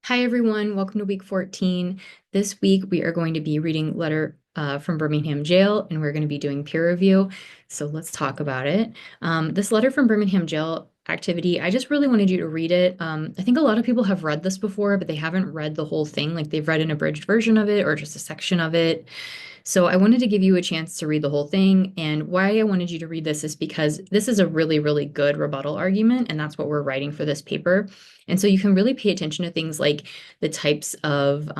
Hi, everyone. Welcome to week 14. This week, we are going to be reading letter from Birmingham Jail, and we're going to be doing peer review. So let's talk about it. This letter from Birmingham Jail activity, I just really wanted you to read it. I think a lot of people have read this before, but they haven't read the whole thing. Like they've read an abridged version of it or just a section of it. So I wanted to give you a chance to read the whole thing. And why I wanted you to read this is because this is a really, really good rebuttal argument, and that's what we're writing for this paper. And so you can really pay attention to things like the types of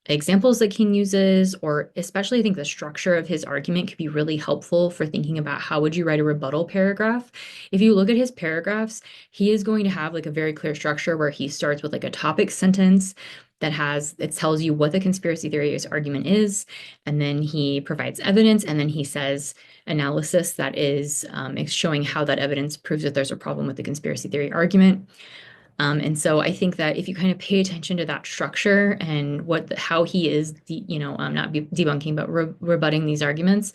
examples that King uses, or especially I think the structure of his argument could be really helpful for thinking about how would you write a rebuttal paragraph. If you look at his paragraphs, he is going to have like a very clear structure where he starts with like a topic sentence that has it tells you what the conspiracy theory's argument is, and then he provides evidence, and then he says analysis that is showing how that evidence proves that there's a problem with the conspiracy theory argument. And so I think that if you kind of pay attention to that structure and how he is, not debunking, but rebutting these arguments,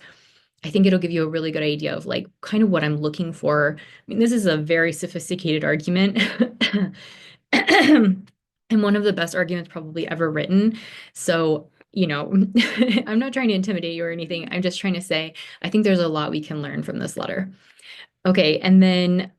I think it'll give you a really good idea of like kind of what I'm looking for. I mean, this is a very sophisticated argument. And one of the best arguments probably ever written. So, I'm not trying to intimidate you or anything. I'm just trying to say, I think there's a lot we can learn from this letter. Okay, and then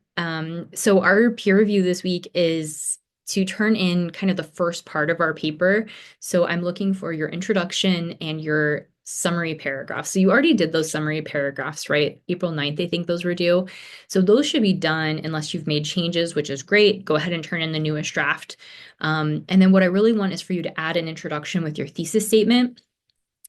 so our peer review this week is to turn in kind of the first part of our paper. So I'm looking for your introduction and your summary paragraphs. So you already did those summary paragraphs, right? April 9th, I think those were due. So those should be done unless you've made changes, which is great. Go ahead and turn in the newest draft. And then what I really want is for you to add an introduction with your thesis statement.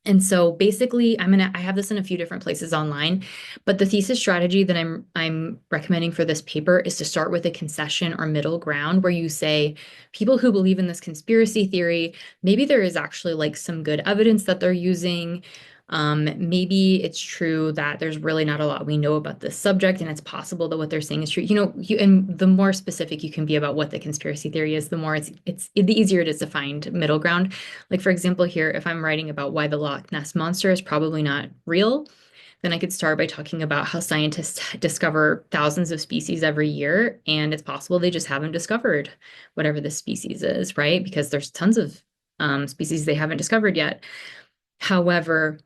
And so basically, I have this in a few different places online, but the thesis strategy that I'm recommending for this paper is to start with a concession or middle ground where you say people who believe in this conspiracy theory, maybe there is actually like some good evidence that they're using. Maybe it's true that there's really not a lot we know about this subject, and it's possible that what they're saying is true. And the more specific you can be about what the conspiracy theory is, the more the easier it is to find middle ground. Like for example, here, if I'm writing about why the Loch Ness monster is probably not real, then I could start by talking about how scientists discover thousands of species every year, and it's possible they just haven't discovered whatever this species is, right? Because there's tons of species they haven't discovered yet. However,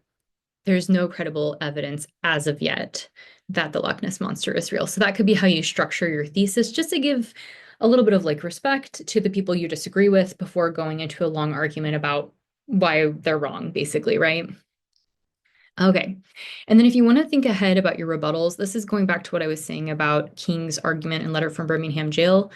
there's no credible evidence as of yet that the Loch Ness monster is real. So that could be how you structure your thesis, just to give a little bit of like respect to the people you disagree with before going into a long argument about why they're wrong, basically, right? Okay. And then if you want to think ahead about your rebuttals, this is going back to what I was saying about King's argument and letter from Birmingham Jail.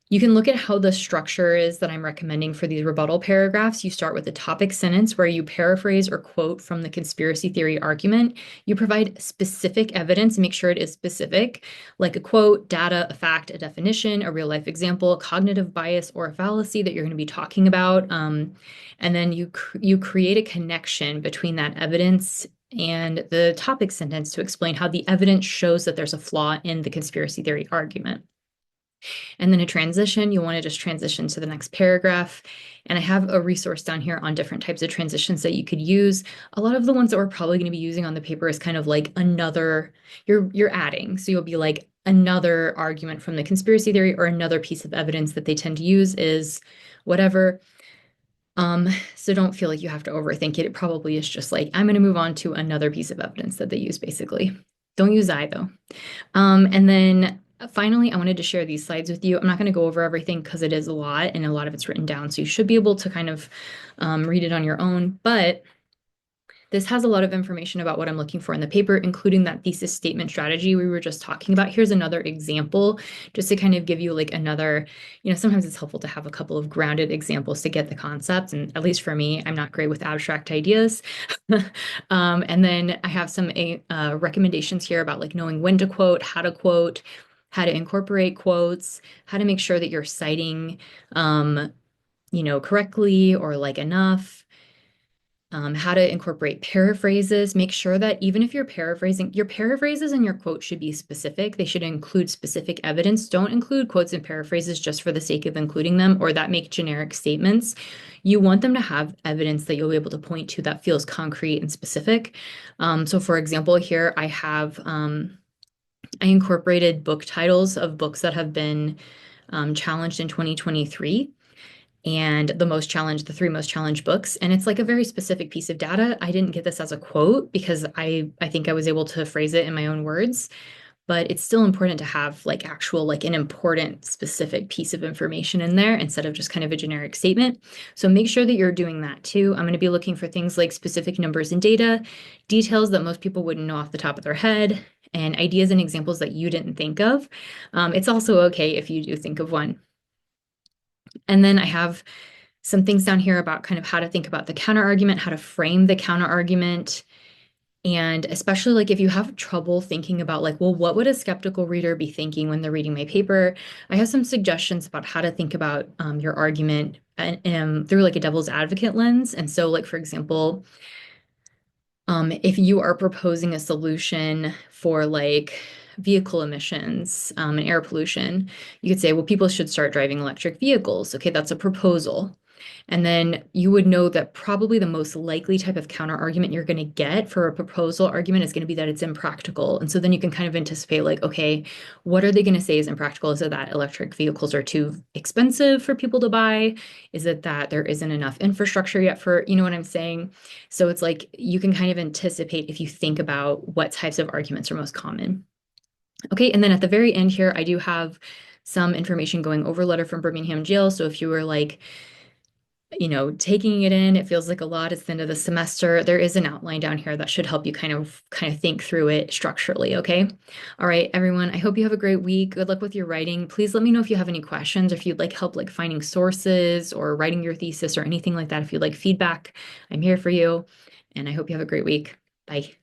You can look at how the structure is that I'm recommending for these rebuttal paragraphs. You start with a topic sentence where you paraphrase or quote from the conspiracy theory argument. You provide specific evidence, make sure it is specific, like a quote, data, a fact, a definition, a real life example, a cognitive bias, or a fallacy that you're going to be talking about. And then you create a connection between that evidence and the topic sentence to explain how the evidence shows that there's a flaw in the conspiracy theory argument. And then a transition, you'll want to just transition to the next paragraph. And I have a resource down here on different types of transitions that you could use. A lot of the ones that we're probably going to be using on the paper is kind of like another, you're adding. So you'll be like another argument from the conspiracy theory, or another piece of evidence that they tend to use is whatever. So don't feel like you have to overthink it. It probably is just like, I'm going to move on to another piece of evidence that they use, basically. Don't use I, though. And then finally, I wanted to share these slides with you. I'm not going to go over everything because it is a lot, and a lot of it's written down. So you should be able to kind of read it on your own. But this has a lot of information about what I'm looking for in the paper, including that thesis statement strategy we were just talking about. Here's another example, just to kind of give you like another, sometimes it's helpful to have a couple of grounded examples to get the concept. And at least for me, I'm not great with abstract ideas. And then I have some recommendations here about like knowing when to quote, how to incorporate quotes, how to make sure that you're citing, correctly or like enough. How to incorporate paraphrases. Make sure that even if you're paraphrasing, your paraphrases and your quote should be specific. They should include specific evidence. Don't include quotes and paraphrases just for the sake of including them, or that make generic statements. You want them to have evidence that you'll be able to point to that feels concrete and specific. So for example, here I have, I incorporated book titles of books that have been challenged in 2023. and the three most challenged books. And it's like a very specific piece of data. I didn't get this as a quote because I think I was able to phrase it in my own words, but it's still important to have like actual, like an important specific piece of information in there instead of just kind of a generic statement. So make sure that you're doing that too. I'm going to be looking for things like specific numbers and data, details that most people wouldn't know off the top of their head, and ideas and examples that you didn't think of. It's also okay if you do think of one. And then I have some things down here about kind of how to think about the counter argument, how to frame the counter argument. And especially like if you have trouble thinking about like, well, what would a skeptical reader be thinking when they're reading my paper? I have some suggestions about how to think about your argument through like a devil's advocate lens. And so like, for example, if you are proposing a solution for like vehicle emissions and air pollution, you could say, well, people should start driving electric vehicles. Okay, that's a proposal. And then you would know that probably the most likely type of counter argument you're going to get for a proposal argument is going to be that it's impractical. And so then you can kind of anticipate like, okay, what are they going to say is impractical? Is it that electric vehicles are too expensive for people to buy? Is it that there isn't enough infrastructure yet for, you know what I'm saying? So it's like you can kind of anticipate if you think about what types of arguments are most common. Okay, and then at the very end here, I do have some information going over letter from Birmingham Jail. So if you were like, taking it in, it feels like a lot. It's the end of the semester. There is an outline down here that should help you kind of think through it structurally, okay? All right, everyone, I hope you have a great week. Good luck with your writing. Please let me know if you have any questions or if you'd like help like finding sources or writing your thesis or anything like that. If you'd like feedback, I'm here for you. And I hope you have a great week. Bye.